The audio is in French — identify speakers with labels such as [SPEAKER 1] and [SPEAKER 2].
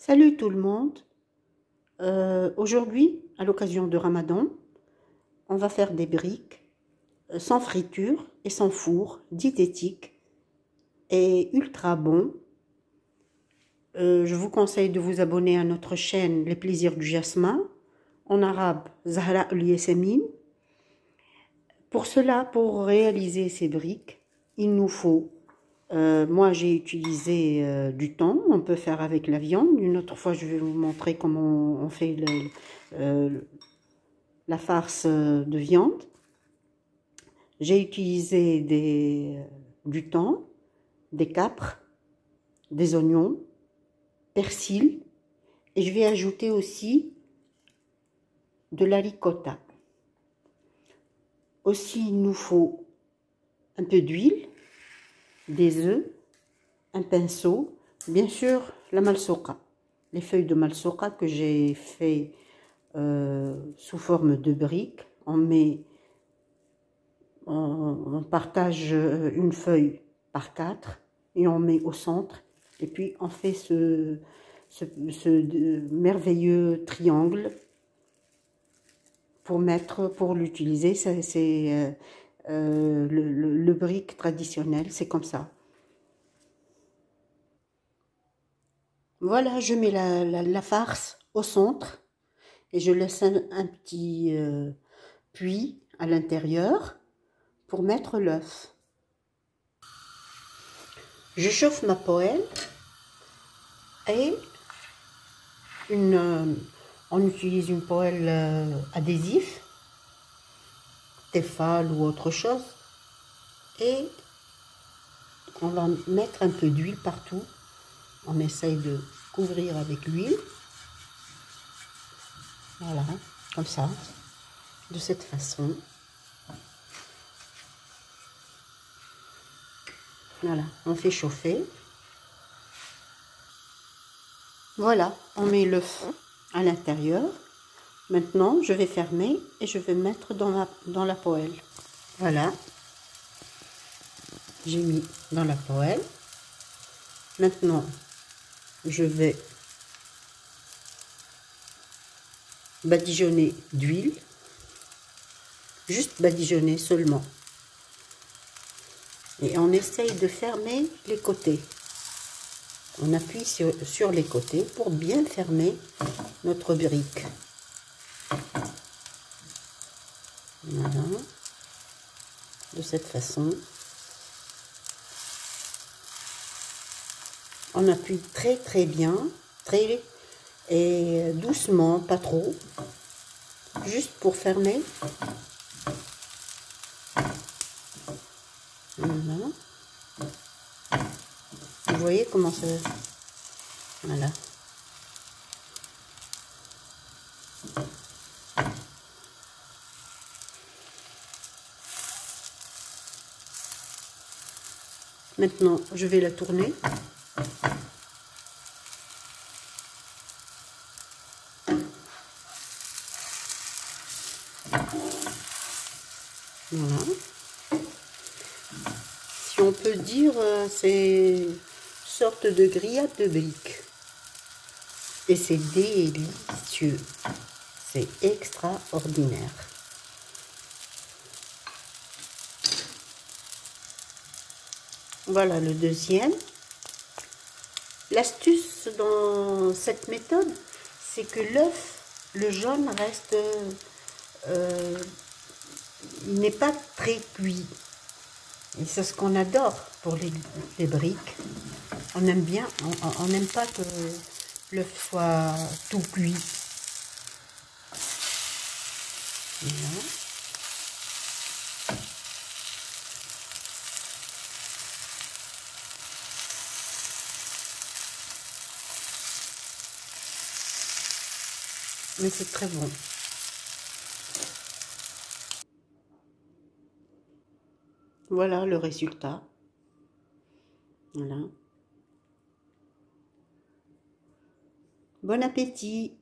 [SPEAKER 1] Salut tout le monde. Aujourd'hui, à l'occasion de Ramadan, on va faire des briques sans friture et sans four, diététiques et ultra bons. Je vous conseille de vous abonner à notre chaîne Les Plaisirs du Jasmin, en arabe Zahra El Yasmine. Pour cela, pour réaliser ces briques, il nous faut, moi j'ai utilisé du thon, on peut faire avec la viande. Une autre fois, je vais vous montrer comment on fait la farce de viande. J'ai utilisé du thon, des capres, des oignons, persil, et je vais ajouter aussi de la ricotta. Aussi, il nous faut un peu d'huile, des œufs, un pinceau, bien sûr la malsouqa, les feuilles de malsouqa que j'ai fait sous forme de briques. On partage une feuille par 4 et on met au centre, et puis on fait ce merveilleux triangle pour l'utiliser. C'est le brick traditionnel, c'est comme ça. Voilà, je mets la farce au centre et je laisse un petit puits à l'intérieur pour mettre l'œuf. Je chauffe ma poêle et on utilise une poêle adhésif, Tefal ou autre chose, et on va mettre un peu d'huile partout. On essaye de couvrir avec l'huile, voilà, comme ça, de cette façon. Voilà, on fait chauffer. Voilà, on met l'œuf à l'intérieur. Maintenant, je vais fermer et je vais mettre dans la poêle. Voilà, j'ai mis dans la poêle. Maintenant, je vais badigeonner d'huile, juste badigeonner seulement. Et on essaye de fermer les côtés. On appuie sur les côtés pour bien fermer notre brique. Voilà, de cette façon. On appuie très bien, et doucement, pas trop, juste pour fermer. Voilà. Vous voyez comment ça... Voilà. Maintenant, je vais la tourner. Voilà. Si on peut dire, c'est une sorte de grillade de briques. Et c'est délicieux. C'est extraordinaire. Voilà le deuxième. L'astuce dans cette méthode, c'est que l'œuf, le jaune, reste... il n'est pas très cuit. Et c'est ce qu'on adore pour les briques. On aime bien, on n'aime pas que l'œuf soit tout cuit. Voilà. Mais c'est très bon. Voilà le résultat. Voilà. Bon appétit!